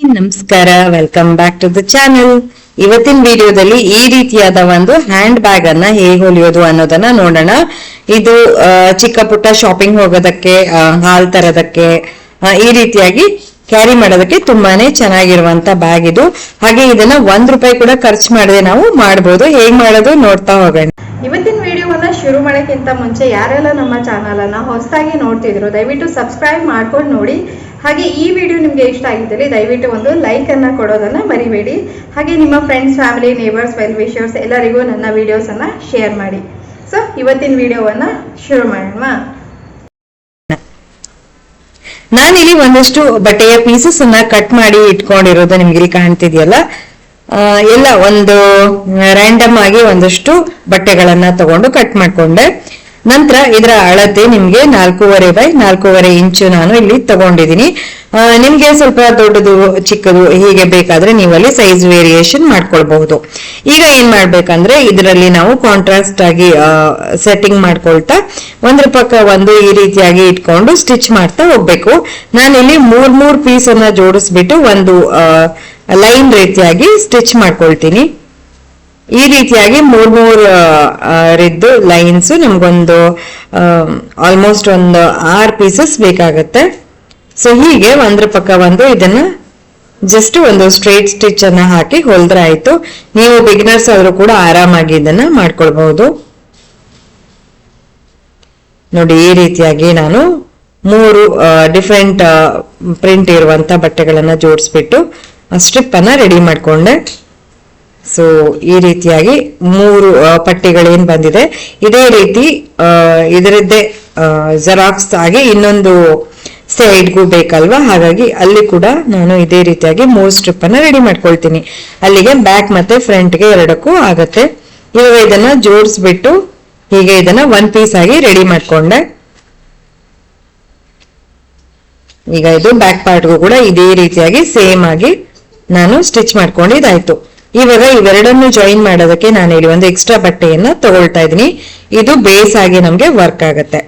ನಮಸ್ಕಾರ, welcome back to the channel. ಇವತ್ತಿನ ವಿಡಿಯೋದಲ್ಲಿ ಈ ರೀತಿಯಾದ ಒಂದು ಹ್ಯಾಂಡ್ ಬ್ಯಾಗ್ ಅನ್ನ ಹೇಗೆ ಹೊಲಿಯೋದು ಅನ್ನೋದನ್ನ ನೋಡೋಣ. ಇದು ಚಿಕ್ಕ ಪುಟ್ಟ ಶಾಪಿಂಗ್ ಹೋಗೋದಕ್ಕೆ, ಹಾಲ್ ತರೋದಕ್ಕೆ, ಈ ರೀತಿಯಾಗಿ ಕ್ಯಾರಿ ಮಾಡೋದಕ್ಕೆ ತುಂಬಾನೇ ಚೆನ್ನಾಗಿರುವಂತ ಬ್ಯಾಗ್ ಇದು. ಹಾಗೆ ಇದನ್ನ ₹1 ಕೂಡ ಖರ್ಚು ಮಾಡದೆ ನಾವು ಮಾಡಬಹುದು. ಹೇಗ್ ಮಾಡೋದು ನೋಡ್ತಾ ಹೋಗೋಣ. ಇವತ್ತಿನ ವಿಡಿಯೋವನ್ನ ಶುರು ಮಾಡೋಕ್ಕಿಂತ ಮುಂಚೆ ಯಾರೆಲ್ಲ ನಮ್ಮ ಚಾನಲ್ ಅನ್ನ ಹೊಸದಾಗಿ ನೋಡ್ತಿದ್ರು ದಯವಿಟ್ಟು ಸಬ್ಸ್ಕ್ರೈಬ್ ಮಾಡ್ಕೊಂಡು ನೋಡಿ. ಹಾಗೆ ಈ ವಿಡಿಯೋ ನಿಮ್ಗೆ ಇಷ್ಟ ಆಗಿದ್ದಲ್ಲಿ ದಯವಿಟ್ಟು ಒಂದು ಲೈಕ್ ಅನ್ನ ಕೊಡೋದನ್ನ ಮರಿಬೇಡಿ. ಹಾಗೆ ನಿಮ್ಮ friends, family, neighbours, well wishers ಎಲ್ಲರಿಗೂ ನನ್ನ ವಿಡಿಯೋಸ್ ಅನ್ನ ಶೇರ್ ಮಾಡಿ. ಸೊ ಇವತ್ತಿನ ವಿಡಿಯೋವನ್ನ ಶುರು ಮಾಡೋಣ. ನಾನಿಲ್ಲಿ ಒಂದಷ್ಟು ಬಟ್ಟೆಯ ಪೀಸಸ್ ಅನ್ನ ಕಟ್ ಮಾಡಿ ಇಟ್ಕೊಂಡಿರೋದು ನಿಮ್ಗೆ ಇಲ್ಲಿ ಕಾಣ್ತಿದ್ಯಲ್ಲ. ಎಲ್ಲ ಒಂದು ರ್ಯಾಂಡಮ್ ಆಗಿ ಒಂದಷ್ಟು ಬಟ್ಟೆಗಳನ್ನ ತಗೊಂಡು ಕಟ್ ಮಾಡ್ಕೊಂಡೆ. ನಂತರ ಇದರ ಅಳತೆ ನಿಮ್ಗೆ 4.5 by 4.5 ಇಂಚು ನಾನು ಇಲ್ಲಿ ತಗೊಂಡಿದ್ದೀನಿ. ನಿಮ್ಗೆ ಸ್ವಲ್ಪ ದೊಡ್ಡದು, ಚಿಕ್ಕದು ಹೀಗೆ ಬೇಕಾದ್ರೆ ನೀವು ಅಲ್ಲಿ ಸೈಜ್ ವೇರಿಯೇಷನ್ ಮಾಡ್ಕೊಳ್ಬಹುದು. ಈಗ ಏನ್ ಮಾಡ್ಬೇಕಂದ್ರೆ ಇದರಲ್ಲಿ ನಾವು ಕಾಂಟ್ರಾಸ್ಟ್ ಆಗಿ ಸೆಟ್ಟಿಂಗ್ ಮಾಡ್ಕೊಳ್ತಾ ಒಂದ್ರ ಪಕ್ಕ ಒಂದು ಈ ರೀತಿಯಾಗಿ ಇಟ್ಕೊಂಡು ಸ್ಟಿಚ್ ಮಾಡ್ತಾ ಹೋಗ್ಬೇಕು. ನಾನಿಲ್ಲಿ ಮೂರ್ ಪೀಸ್ ಅನ್ನ ಜೋಡಿಸ್ಬಿಟ್ಟು ಒಂದು ಲೈನ್ ರೀತಿಯಾಗಿ ಸ್ಟಿಚ್ ಮಾಡ್ಕೊಳ್ತೀನಿ. ಈ ರೀತಿಯಾಗಿ ಮೂರ್ ರಿದ್ದು ಲೈನ್ಸ್ ನಮ್ಗೊಂದು ಆಲ್ಮೋಸ್ಟ್ ಒಂದು 6 ಪೀಸಸ್ ಬೇಕಾಗತ್ತೆ. ಸೊ ಹೀಗೆ ಒಂದ್ರ ಪಕ್ಕ ಒಂದು ಇದನ್ನ ಜಸ್ಟ್ ಒಂದು ಸ್ಟ್ರೈಟ್ ಸ್ಟಿಚ್ ಅನ್ನ ಹಾಕಿ ಹೊಲ್ದ್ರೆ ಆಯ್ತು. ನೀವು ಬಿಗಿನರ್ಸ್ ಆದ್ರೂ ಕೂಡ ಆರಾಮಾಗಿ ಇದನ್ನ ಮಾಡ್ಕೊಳ್ಬಹುದು. ನೋಡಿ, ಈ ರೀತಿಯಾಗಿ ನಾನು 3 ಡಿಫ್ರೆಂಟ್ ಪ್ರಿಂಟ್ ಇರುವಂತ ಬಟ್ಟೆಗಳನ್ನ ಜೋಡಿಸ್ಬಿಟ್ಟು ಸ್ಟ್ರಿಪ್ ಅನ್ನ ರೆಡಿ ಮಾಡ್ಕೊಂಡೆ. ಸೊ ಈ ರೀತಿಯಾಗಿ 3 ಪಟ್ಟಿಗಳೇನ್ ಬಂದಿದೆ, ಇದೇ ರೀತಿ ಇದರದ್ದೇ ಜೆರಾಕ್ಸ್ ಆಗಿ ಇನ್ನೊಂದು ಸೈಡ್ಗೂ ಬೇಕಲ್ವಾ, ಹಾಗಾಗಿ ಅಲ್ಲಿ ಕೂಡ ನಾನು ಇದೇ ರೀತಿಯಾಗಿ 3 ಸ್ಟ್ರಿಪ್ ಅನ್ನ ರೆಡಿ ಮಾಡ್ಕೊಳ್ತೀನಿ. ಅಲ್ಲಿಗೆ ಬ್ಯಾಕ್ ಮತ್ತೆ ಫ್ರಂಟ್ಗೆ ಎರಡಕ್ಕೂ ಆಗತ್ತೆ. ಇವಾಗ ಇದನ್ನ ಜೋಡಿಸ್ಬಿಟ್ಟು ಹೀಗೆ ಇದನ್ನ 1 ಪೀಸ್ ಆಗಿ ರೆಡಿ ಮಾಡ್ಕೊಂಡೆ. ಈಗ ಇದು ಬ್ಯಾಕ್ ಪಾರ್ಟ್ಗೂ ಕೂಡ ಇದೇ ರೀತಿಯಾಗಿ ಸೇಮ್ ಆಗಿ ನಾನು ಸ್ಟಿಚ್ ಮಾಡ್ಕೊಂಡಿದ್ದಾಯ್ತು. ಇವಾಗ ಇವೆರಡನ್ನು ಜಾಯಿನ್ ಮಾಡೋದಕ್ಕೆ ನಾನು ಇಲ್ಲಿ ಒಂದು ಎಕ್ಸ್ಟ್ರಾ ಬಟ್ಟೆಯನ್ನ ತಗೊಳ್ತಾ ಇದ್ದೀನಿ. ಇದು ಬೇಸ್ ಆಗಿ ನಮ್ಗೆ ವರ್ಕ್ ಆಗತ್ತೆ.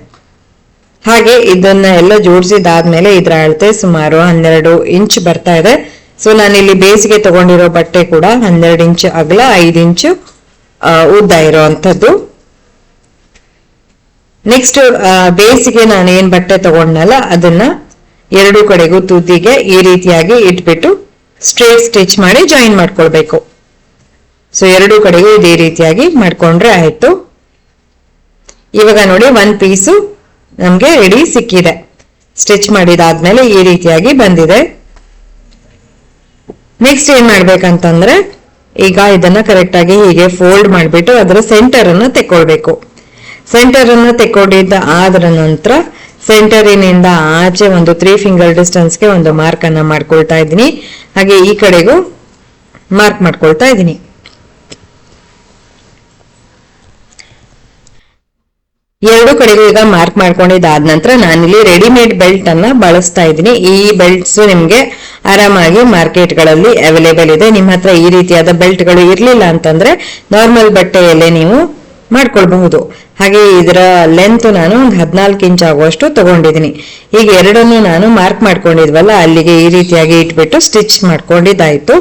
ಹಾಗೆ ಇದನ್ನ ಎಲ್ಲ ಜೋಡಿಸಿದಾದ್ಮೇಲೆ ಇದರ ಅಳತೆ ಸುಮಾರು 12 ಇಂಚ್ ಬರ್ತಾ ಇದೆ. ಸೊ ನಾನಿಲ್ಲಿ ಬೇಸ್ಗೆ ತಗೊಂಡಿರೋ ಬಟ್ಟೆ ಕೂಡ 12 ಇಂಚ್ ಅಗಲ, 5 ಇಂಚು ಉದ್ದ ಇರೋಂಥದ್ದು. ನೆಕ್ಸ್ಟ್ ಬೇಸಿಗೆ ನಾನು ಏನ್ ಬಟ್ಟೆ ತಗೊಂಡ್ನಲ್ಲ ಅದನ್ನ ಎರಡು ಕಡೆಗೂ ತುದಿಗೆ ಈ ರೀತಿಯಾಗಿ ಇಟ್ಬಿಟ್ಟು ಸ್ಟ್ರೇಟ್ ಸ್ಟಿಚ್ ಮಾಡಿ ಜಾಯಿನ್ ಮಾಡ್ಕೊಳ್ಬೇಕು. ಸೊ ಎರಡು ಕಡೆಗೂ ಇದೇ ರೀತಿಯಾಗಿ ಮಾಡ್ಕೊಂಡ್ರೆ ಆಯ್ತು. ಇವಾಗ ನೋಡಿ 1 ಪೀಸು ನಮ್ಗೆ ರೆಡಿ ಸಿಕ್ಕಿದೆ. ಸ್ಟಿಚ್ ಮಾಡಿದಾದ್ಮೇಲೆ ಈ ರೀತಿಯಾಗಿ ಬಂದಿದೆ. ನೆಕ್ಸ್ಟ್ ಏನ್ ಮಾಡ್ಬೇಕಂತಂದ್ರೆ ಈಗ ಇದನ್ನ ಕರೆಕ್ಟ್ ಆಗಿ ಹೀಗೆ ಫೋಲ್ಡ್ ಮಾಡ್ಬಿಟ್ಟು ಅದರ ಸೆಂಟರ್ ಅನ್ನ ತೆಕ್ಕೊಳ್ಬೇಕು. ಸೆಂಟರ್ ಅನ್ನ ತೆಕ್ಕೊಂಡಿದ್ದ ಆದ್ರ ನಂತರ ಸೆಂಟರಿನಿಂದ ಆಚೆ ಒಂದು 3 ಫಿಂಗರ್ ಡಿಸ್ಟೆನ್ಸ್ಗೆ ಒಂದು ಮಾರ್ಕ್ ಅನ್ನ ಮಾಡ್ಕೊಳ್ತಾ ಇದ್ದೀನಿ. ಹಾಗೆ ಈ ಕಡೆಗೂ ಮಾರ್ಕ್ ಮಾಡ್ಕೊಳ್ತಾ ಇದ್ದೀನಿ. ಎರಡು ಕಡೆಗೂ ಈಗ ಮಾರ್ಕ್ ಮಾಡ್ಕೊಂಡಿದ್ದಾದ ನಂತರ ನಾನಿಲ್ಲಿ ರೆಡಿಮೇಡ್ ಬೆಲ್ಟ್ ಅನ್ನ ಬಳಸ್ತಾ ಇದ್ದೀನಿ. ಈ ಬೆಲ್ಟ್ಸ್ ನಿಮ್ಗೆ ಆರಾಮಾಗಿ ಮಾರ್ಕೆಟ್ ಗಳಲ್ಲಿ ಅವೈಲೇಬಲ್ ಇದೆ. ನಿಮ್ಮ ಹತ್ರ ಈ ರೀತಿಯಾದ ಬೆಲ್ಟ್ ಗಳು ಇರ್ಲಿಲ್ಲ ಅಂತಂದ್ರೆ ನಾರ್ಮಲ್ ಬಟ್ಟೆಯಲ್ಲೇ ನೀವು ಮಾಡ್ಕೊಳ್ಬಹುದು. ಹಾಗೆ ಇದರ ಲೆಂತ್ ನಾನು ಒಂದು 14 ಇಂಚ್ ಆಗುವಷ್ಟು ತಗೊಂಡಿದ್ದೀನಿ. ಈಗ ಎರಡನ್ನು ನಾನು ಮಾರ್ಕ್ ಮಾಡ್ಕೊಂಡಿದ್ವಲ್ಲ ಅಲ್ಲಿಗೆ ಈ ರೀತಿಯಾಗಿ ಇಟ್ಬಿಟ್ಟು ಸ್ಟಿಚ್ ಮಾಡ್ಕೊಂಡಿದ್ದಾಯ್ತು.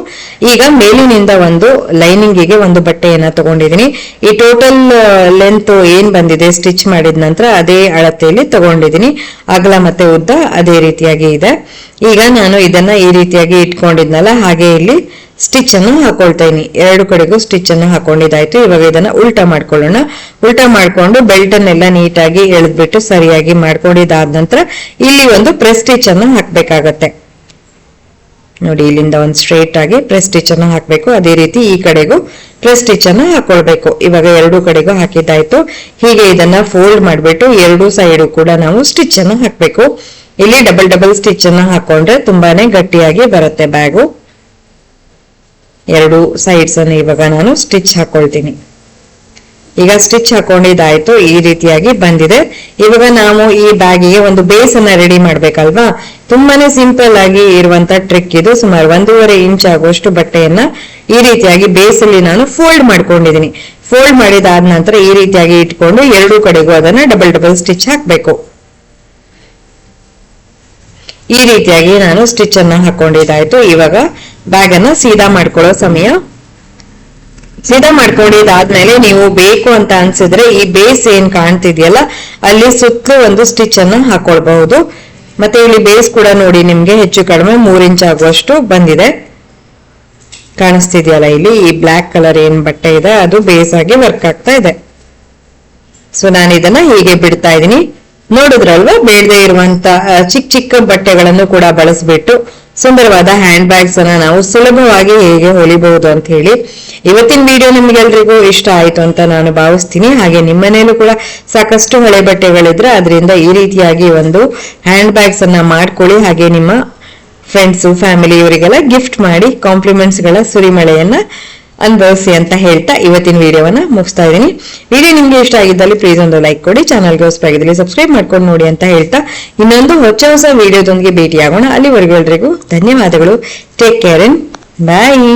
ಈಗ ಮೇಲಿನಿಂದ ಒಂದು ಲೈನಿಂಗಿಗೆ ಒಂದು ಬಟ್ಟೆಯನ್ನ ತಗೊಂಡಿದ್ದೀನಿ. ಈ ಟೋಟಲ್ ಲೆಂತ್ ಏನ್ ಬಂದಿದೆ ಸ್ಟಿಚ್ ಮಾಡಿದ ನಂತರ ಅದೇ ಅಳತೆಯಲ್ಲಿ ತಗೊಂಡಿದ್ದೀನಿ. ಅಗಲ ಮತ್ತೆ ಉದ್ದ ಅದೇ ರೀತಿಯಾಗಿ ಇದೆ. ಈಗ ನಾನು ಇದನ್ನ ಈ ರೀತಿಯಾಗಿ ಇಟ್ಕೊಂಡಿದ್ನಲ್ಲ ಹಾಗೆ ಇಲ್ಲಿ ಸ್ಟಿಚ್ ಅನ್ನು ಹಾಕೊಳ್ತಾ ಇದೀನಿ. ಎರಡು ಕಡೆಗೂ ಸ್ಟಿಚ್ ಅನ್ನು ಹಾಕೊಂಡಿದ್ದಾಯ್ತು. ಇವಾಗ ಇದನ್ನ ಉಲ್ಟಾ ಮಾಡ್ಕೊಳ್ಳೋಣ. ಉಲ್ಟಾ ಮಾಡ್ಕೊಂಡು ಬೆಲ್ಟ್ ಅನ್ನೆಲ್ಲ ನೀಟಾಗಿ ಎಳೆದ್ಬಿಟ್ಟು ಸರಿಯಾಗಿ ಮಾಡ್ಕೊಂಡಿದ್ದಾದ ನಂತರ ಇಲ್ಲಿ ಒಂದು ಪ್ರೆಸ್ ಸ್ಟಿಚ್ ಅನ್ನು ಹಾಕ್ಬೇಕಾಗತ್ತೆ. ನೋಡಿ, ಇಲ್ಲಿಂದ ಒಂದು ಸ್ಟ್ರೇಟ್ ಆಗಿ ಪ್ರೆಸ್ ಸ್ಟಿಚ್ ಅನ್ನು ಹಾಕ್ಬೇಕು. ಅದೇ ರೀತಿ ಈ ಕಡೆಗೂ ಪ್ರೆಸ್ ಸ್ಟಿಚ್ ಅನ್ನು ಹಾಕೊಳ್ಬೇಕು. ಇವಾಗ ಎರಡು ಕಡೆಗೂ ಹಾಕಿದ್ದಾಯ್ತು. ಹೀಗೆ ಇದನ್ನ ಫೋಲ್ಡ್ ಮಾಡ್ಬಿಟ್ಟು ಎರಡು ಸೈಡು ಕೂಡ ನಾವು ಸ್ಟಿಚ್ ಅನ್ನು ಹಾಕ್ಬೇಕು. ಇಲ್ಲಿ ಡಬಲ್ ಸ್ಟಿಚ್ ಅನ್ನ ಹಾಕೊಂಡ್ರೆ ತುಂಬಾನೇ ಗಟ್ಟಿಯಾಗಿ ಬರುತ್ತೆ ಬ್ಯಾಗು. ಎರಡು ಸೈಡ್ಸ್ ಅನ್ನು ಇವಾಗ ನಾನು ಸ್ಟಿಚ್ ಹಾಕೊಳ್ತೀನಿ. ಈಗ ಸ್ಟಿಚ್ ಹಾಕೊಂಡಿದ್ದಾಯ್ತು. ಈ ರೀತಿಯಾಗಿ ಬಂದಿದೆ. ಇವಾಗ ನಾವು ಈ ಬ್ಯಾಗಿಗೆ ಒಂದು ಬೇಸ್ ಅನ್ನ ರೆಡಿ ಮಾಡ್ಬೇಕಲ್ವಾ. ತುಂಬಾನೇ ಸಿಂಪಲ್ ಆಗಿ ಇರುವಂತ ಟ್ರಿಕ್ ಇದು. ಸುಮಾರು 1.5 ಇಂಚ್ ಆಗುವಷ್ಟು ಬಟ್ಟೆಯನ್ನ ಈ ರೀತಿಯಾಗಿ ಬೇಸ್ ಅಲ್ಲಿ ನಾನು ಫೋಲ್ಡ್ ಮಾಡ್ಕೊಂಡಿದ್ದೀನಿ. ಫೋಲ್ಡ್ ಮಾಡಿದಾದ ನಂತರ ಈ ರೀತಿಯಾಗಿ ಇಟ್ಕೊಂಡು ಎರಡು ಕಡೆಗೂ ಅದನ್ನ ಡಬಲ್ ಸ್ಟಿಚ್ ಹಾಕ್ಬೇಕು. ಈ ರೀತಿಯಾಗಿ ನಾನು ಸ್ಟಿಚ್ ಅನ್ನ ಹಾಕೊಂಡಿದ್ದಾಯ್ತು. ಇವಾಗ ಬ್ಯಾಗ್ ಅನ್ನ ಸೀದಾ ಮಾಡ್ಕೊಳ್ಳೋ ಸಮಯ. ಸೀದಾ ಮಾಡ್ಕೊಂಡಿದ್ದಾದ್ಮೇಲೆ ನೀವು ಬೇಕು ಅಂತ ಅನ್ಸಿದ್ರೆ ಈ ಬೇಸ್ ಏನ್ ಕಾಣ್ತಿದ್ಯಲ್ಲ ಅಲ್ಲಿ ಸುತ್ತಲೂ ಒಂದು ಸ್ಟಿಚ್ ಅನ್ನ ಹಾಕೊಳ್ಬಹುದು. ಮತ್ತೆ ಇಲ್ಲಿ ಬೇಸ್ ಕೂಡ ನೋಡಿ ನಿಮ್ಗೆ ಹೆಚ್ಚು ಕಡಿಮೆ 3 ಇಂಚ್ ಆಗುವಷ್ಟು ಬಂದಿದೆ. ಕಾಣಿಸ್ತಿದ್ಯಲ್ಲ ಇಲ್ಲಿ ಈ ಬ್ಲಾಕ್ ಕಲರ್ ಏನ್ ಬಟ್ಟೆ ಇದೆ ಅದು ಬೇಸ್ ಆಗಿ ವರ್ಕ್ ಆಗ್ತಾ ಇದೆ. ಸೊ ನಾನು ಇದನ್ನ ಹೀಗೆ ಬಿಡ್ತಾ ಇದೀನಿ. ನೋಡಿದ್ರಲ್ವಾ, ಬೇಡದೆ ಇರುವಂತ ಚಿಕ್ಕ ಚಿಕ್ಕ ಬಟ್ಟೆಗಳನ್ನು ಕೂಡ ಬಳಸ್ಬಿಟ್ಟು ಸುಂದರವಾದ ಹ್ಯಾಂಡ್ ಬ್ಯಾಗ್ಸ್ ಅನ್ನ ನಾವು ಸುಲಭವಾಗಿ ಹೇಗೆ ಹೊಲಿಬಹುದು ಅಂತ ಹೇಳಿ. ಇವತ್ತಿನ ವಿಡಿಯೋ ನಿಮ್ಗೆಲ್ರಿಗೂ ಇಷ್ಟ ಆಯ್ತು ಅಂತ ನಾನು ಭಾವಿಸ್ತೀನಿ. ಹಾಗೆ ನಿಮ್ಮನೇಲೂ ಕೂಡ ಸಾಕಷ್ಟು ಹಳೆ ಬಟ್ಟೆಗಳಿದ್ರೆ ಅದರಿಂದ ಈ ರೀತಿಯಾಗಿ ಒಂದು ಹ್ಯಾಂಡ್ ಬ್ಯಾಗ್ಸ್ ಅನ್ನ ಮಾಡ್ಕೊಳ್ಳಿ. ಹಾಗೆ ನಿಮ್ಮ ಫ್ರೆಂಡ್ಸು ಫ್ಯಾಮಿಲಿ ಇವರಿಗೆಲ್ಲ ಗಿಫ್ಟ್ ಮಾಡಿ ಕಾಂಪ್ಲಿಮೆಂಟ್ಸ್ ಗಳ ಸುರಿಮಳೆಯನ್ನ ಅನುಭವಿಸಿ ಅಂತ ಹೇಳ್ತಾ ಇವತ್ತಿನ ವಿಡಿಯೋವನ್ನ ಮುಗಿಸ್ತಾ ಇದೀನಿ. ವಿಡಿಯೋ ನಿಮ್ಗೆ ಇಷ್ಟ ಆಗಿದ್ದಲ್ಲಿ ಪ್ಲೀಸ್ ಒಂದು ಲೈಕ್ ಕೊಡಿ, ಚಾನಲ್ಗೆ ಹೊಸಬಾಗಿದ್ದಲ್ಲಿ ಸಬ್ಸ್ಕ್ರೈಬ್ ಮಾಡ್ಕೊಂಡು ನೋಡಿ ಅಂತ ಹೇಳ್ತಾ ಇನ್ನೊಂದು ಹೊಸ ವಿಡಿಯೋದೊಂದಿಗೆ ಭೇಟಿಯಾಗೋಣ. ಅಲ್ಲಿವರೆಗೂ ಎಲ್ರಿಗೂ ಧನ್ಯವಾದಗಳು. Take care and bye.